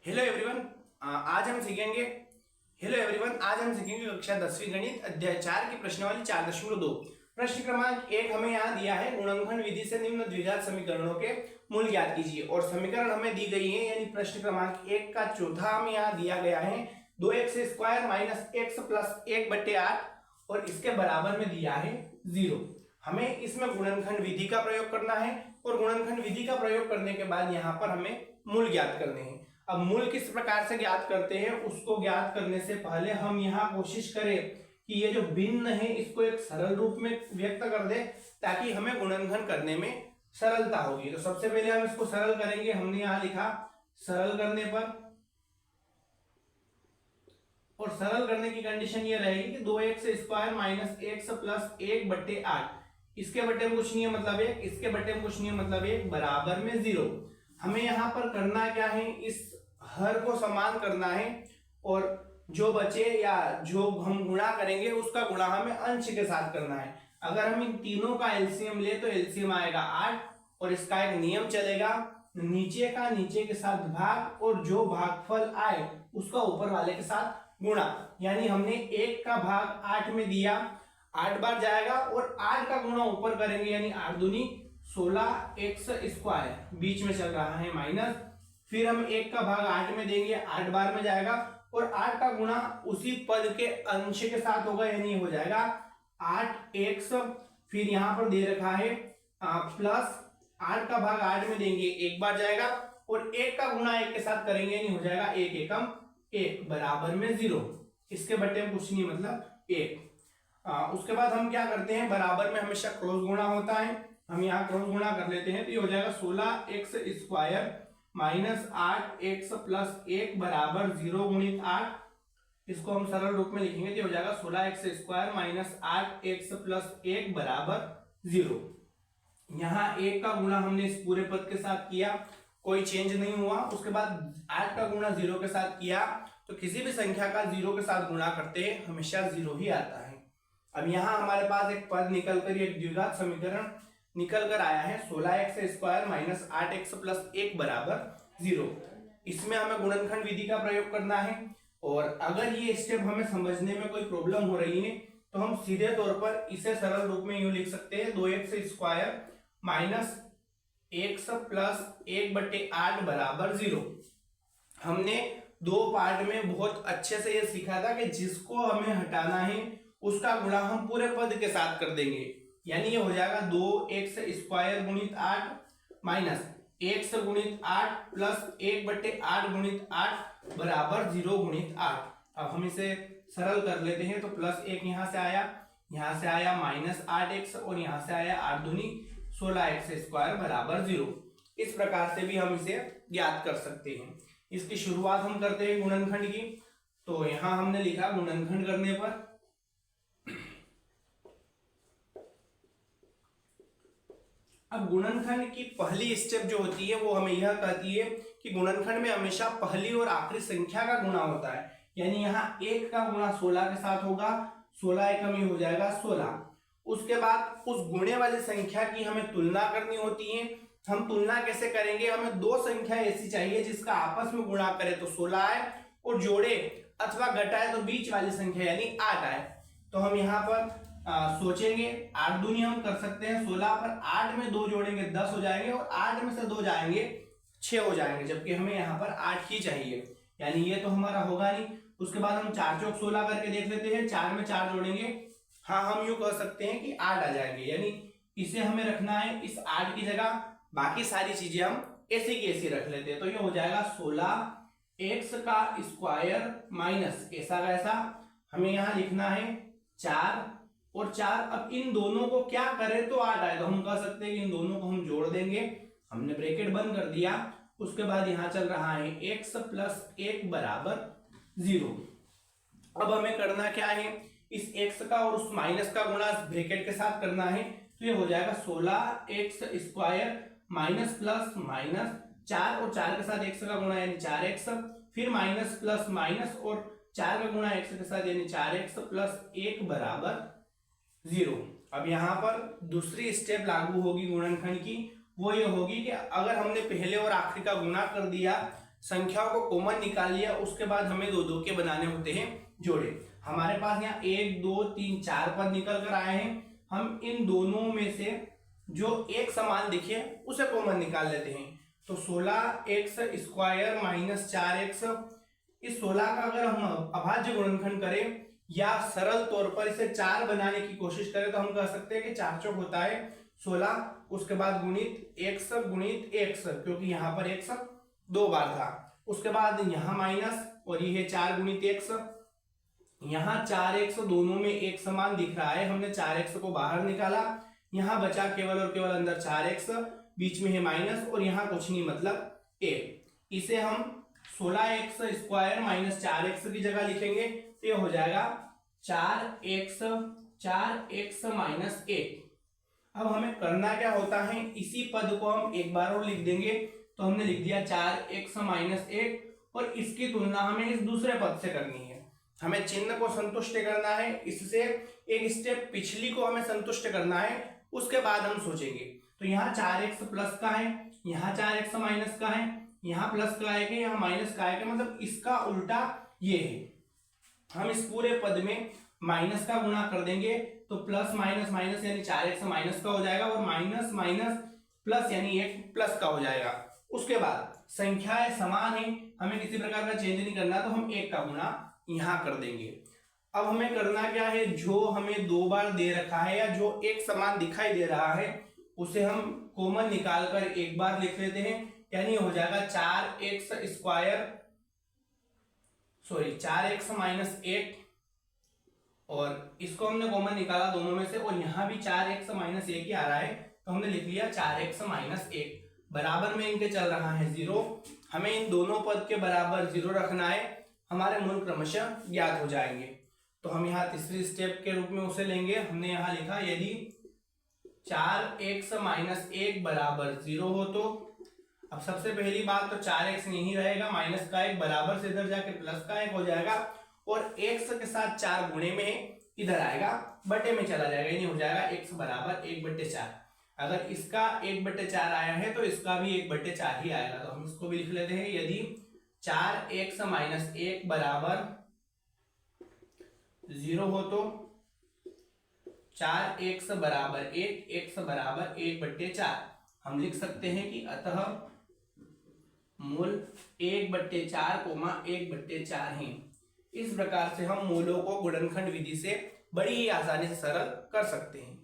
Hello everyone आज हम सीखेंगे कक्षा 10वीं गणित अध्याय 4 की प्रश्नावली 4.2। प्रश्न क्रमांक 1 हमें यहाँ दिया है, गुणनखंड विधि से निम्न द्विघात समीकरणों के मूल ज्ञात कीजिए। और समीकरण हमें दी गई है, यानी प्रश्न क्रमांक 1 का चौथा हमें यहाँ दिया गया है 2x² माइनस x प्लस 1/8 और इसके बराबर में दिया है 0। हमें इसमें गुणनखंड विधि का प्रयोग करना है और गुणनखंड विधि का प्रयोग करने के बाद यहाँ पर हमें मूल ज्ञात करने हैं। अब मूल किस प्रकार से ज्ञात करते हैं, उसको ज्ञात करने से पहले हम यहाँ कोशिश करें कि ये जो भिन्न है इसको एक सरल रूप में व्यक्त कर दे, ताकि हमें गुणनखंड करने में सरलता होगी। तो सबसे पहले हम इसको सरल करेंगे। हमने यहाँ लिखा सरल करने पर, और सरल करने की कंडीशन ये रहेगी कि 2x² माइनस x प्लस 1/8, इसके बट्टे में कुछ नहीं है मतलब 1, इसके बट्टे में कुछ नहीं है मतलब 1, बराबर में 0। हमें यहाँ पर करना क्या है, इस हर को समान करना है और जो बचे या जो हम गुणा करेंगे उसका गुणा हमें अंश के साथ करना है। अगर हम इन तीनों का एलसीएम ले तो एलसीएम आएगा 8 और इसका एक नियम चलेगा, नीचे का नीचे के साथ भाग और जो भागफल आए उसका ऊपर वाले के साथ गुणा। यानी हमने 1 का भाग 8 में दिया, 8 बार जाएगा और 8 का गुणा ऊपर करेंगे, यानी 8 दूनी 16x², बीच में चल रहा है माइनस। फिर हम 1 का भाग 8 में देंगे, 8 बार में जाएगा और 8 का गुणा उसी पद के अंश के साथ होगा, यानी हो जाएगा 8x। फिर यहां पर दे रखा है प्लस 8 का भाग 8 में देंगे, 1 बार जाएगा और 1 का गुणा 1 के साथ करेंगे, यानी हो जाएगा 1 एकम 1, बराबर में 0। इसके बट्टे में कुछ नहीं मतलब 1। उसके बाद हम क्या करते हैं, बराबर में हमेशा क्रॉस गुणा होता है, हम यहाँ क्रॉस गुणा कर लेते हैं। तो ये हो जाएगा 16x² माइनस 8x प्लस 1 बराबर 0 गुणित 8। इसको हम सरल रूप में लिखेंगे तो हो जाएगा 16x² माइनस 8x प्लस 1 बराबर 0। यहाँ 1 का गुणा हमने इस पूरे पद के साथ किया, कोई चेंज नहीं हुआ। उसके बाद 8 का गुणा 0 के साथ किया, तो किसी भी संख्या का 0 के साथ गुणा करते हैं हमेशा 0 ही आता है। अब यहाँ हमारे पास एक पद निकलकर, एक द्विघात समीकरण निकल कर आया है 16x² माइनस 8x प्लस 1 बराबर 0। इसमें हमें गुणनखंड विधि का प्रयोग करना है। और अगर ये स्टेप हमें समझने में कोई प्रॉब्लम हो रही है तो हम सीधे तौर पर इसे सरल रूप में यूं लिख सकते हैं 2x² माइनस x प्लस 1/8 बराबर 0। हमने 2 पार्ट में बहुत अच्छे से ये सीखा था कि जिसको हमें हटाना है उसका गुणा हम पूरे पद के साथ कर देंगे, यानी ये हो जाएगा 2x² गुणित 8 माइनस x गुणित 8 प्लस 1/8 गुणित 8 बराबर 0 गुणित 8। अब हम इसे सरल कर लेते हैं, तो प्लस 1 यहां से आया माइनस 8x और यहां से आया 8 दूनी 16x² बराबर 0। इस प्रकार से भी हम इसे ज्ञात कर सकते हैं। इसकी शुरुआत हम करते हैं गुणनखंड की। तो यहां हमने लिखा गुणनखंड करने पर अब गुणनखंड की पहली स्टेप जो होती है वो हमें यह कहती है कि गुणनखंड में हमेशा पहली और आखिरी संख्या का गुणा होता है। यानी यहाँ 1 का गुणा 16 के साथ होगा, 16 एकम ही हो जाएगा 16। उसके बाद उस गुणे वाली संख्या की हमें तुलना करनी होती है। हम तुलना कैसे करेंगे, हमें 2 संख्या ऐसी चाहिए जिसका आपस में गुणा करे तो 16 आए और जोड़े अथवा घटाए तो बीच वाली संख्या यानी 8 आए। तो हम यहाँ पर सोचेंगे, 8 दूनी हम कर सकते हैं 16 पर, 8 में 2 जोड़ेंगे 10 हो जाएंगे और 8 में से 2 जाएंगे 6 हो जाएंगे, जबकि हमें यहाँ पर 8 ही चाहिए, यानी ये तो हमारा होगा नहीं। उसके बाद हम 4 चौक 16 करके देख लेते हैं, 4 में 4 जोड़ेंगे, हाँ हम यूं कह सकते हैं कि 8 आ जाएंगे, यानी इसे हमें रखना है इस 8 की जगह, बाकी सारी चीजें हम ऐसी की ऐसी रख लेते हैं। तो ये हो जाएगा 16x² माइनस ऐसा कैसा, हमें यहाँ लिखना है 4 और 4। अब इन दोनों को क्या करें तो 8 आए, तो हम कह सकते हैं कि इन दोनों को हम जोड़ देंगे, हमने ब्रैकेट बंद कर दिया। उसके बाद यहां चल रहा है x प्लस 1 बराबर 0। अब हमें करना क्या है, इस x का और उस माइनस का गुणा ब्रैकेट के साथ करना है। तो ये हो जाएगा 16x² माइनस प्लस माइनस 4 और 4 के साथ x का गुणा यानी 4x, फिर माइनस प्लस माइनस और 4 का गुणा x के साथ यानी 4x प्लस 1 बराबर 0। अब यहाँ पर दूसरी स्टेप लागू होगी गुणनखंड की, वो ये होगी कि अगर हमने पहले और आखिरी का गुणा कर दिया संख्याओं को कॉमन निकाल लिया, उसके बाद हमें दो दो के बनाने होते हैं जोड़े। हमारे पास यहाँ 1 2 3 4 पद निकल कर आए हैं। हम इन दोनों में से जो एक समान दिखे उसे कॉमन निकाल लेते हैं। तो 16x² माइनस 4x, इस 16 का अगर हम अभाज्य गुणनखंड करें या सरल तौर पर इसे 4 बनाने की कोशिश करें तो हम कह सकते हैं कि 4 चौक होता है 16, उसके बाद गुणित x, क्योंकि यहाँ पर x 2 बार था, उसके बाद यहाँ माइनस और ये 4 गुणित x, यहाँ 4x दोनों में एक समान दिख रहा है, हमने 4x को बाहर निकाला, यहाँ बचा केवल और केवल अंदर 4x, बीच में है माइनस और यहाँ कुछ नहीं मतलब a। इसे हम 16x² माइनस 4x की जगह लिखेंगे तो ये हो जाएगा 4x माइनस 1। अब हमें करना क्या होता है, इसी पद को हम एक बार और लिख देंगे। तो हमने लिख दिया 4x माइनस 1 और इसकी तुलना हमें इस दूसरे पद से करनी है। हमें चिन्ह को संतुष्ट करना है, इससे एक स्टेप पिछली को हमें संतुष्ट करना है, उसके बाद हम सोचेंगे। तो यहाँ 4x प्लस का है, यहाँ 4x माइनस का है, यहाँ प्लस का है कि यहाँ माइनस का है कि मतलब इसका उल्टा ये है। हम इस पूरे पद में माइनस का गुणा कर देंगे तो प्लस माइनस माइनस यानी 4x माइनस का हो जाएगा और माइनस माइनस प्लस यानी 1 प्लस का हो जाएगा। उसके बाद संख्याएं समान है, हमें किसी प्रकार का चेंज नहीं करना, तो हम 1 का गुणा यहाँ कर देंगे। अब हमें करना क्या है, जो हमें 2 बार दे रखा है या जो एक समान दिखाई दे रहा है उसे हम कॉमन निकाल कर एक बार लिख लेते हैं, यानी हो जाएगा 4x माइनस 1 और इसको हमने कॉमन निकाला दोनों में से और यहाँ भी 4x माइनस 1 ही आ रहा है तो हमने लिख लिया 4x माइनस 1। बराबर में इनके चल रहा है 0, हमें इन दोनों पद के बराबर 0 रखना है, हमारे मूल क्रमशः ज्ञात हो जाएंगे। तो हम यहाँ तीसरी स्टेप के रूप में उसे लेंगे। हमने यहाँ लिखा यदि 4x माइनस 1 बराबर 0 हो तो, अब सबसे पहली बात तो 4x नहीं रहेगा, माइनस का 1 बराबर से इधर जाके प्लस का 1 हो जाएगा और x के साथ 4 गुणे में इधर आएगा बटे में चला जाएगा, यानी हो जाएगा x बराबर 1/4। अगर इसका 1/4 आया है तो इसका भी 1/4 ही आएगा। तो हम इसको भी लिख लेते हैं, यदि 4x माइनस 1 बराबर 0 हो तो 4x बराबर 1, x बराबर 1/4 हम लिख सकते हैं कि अतः मूल 1/4, 1/4 है। इस प्रकार से हम मूलों को गुणनखंड विधि से बड़ी ही आसानी से सरल कर सकते हैं।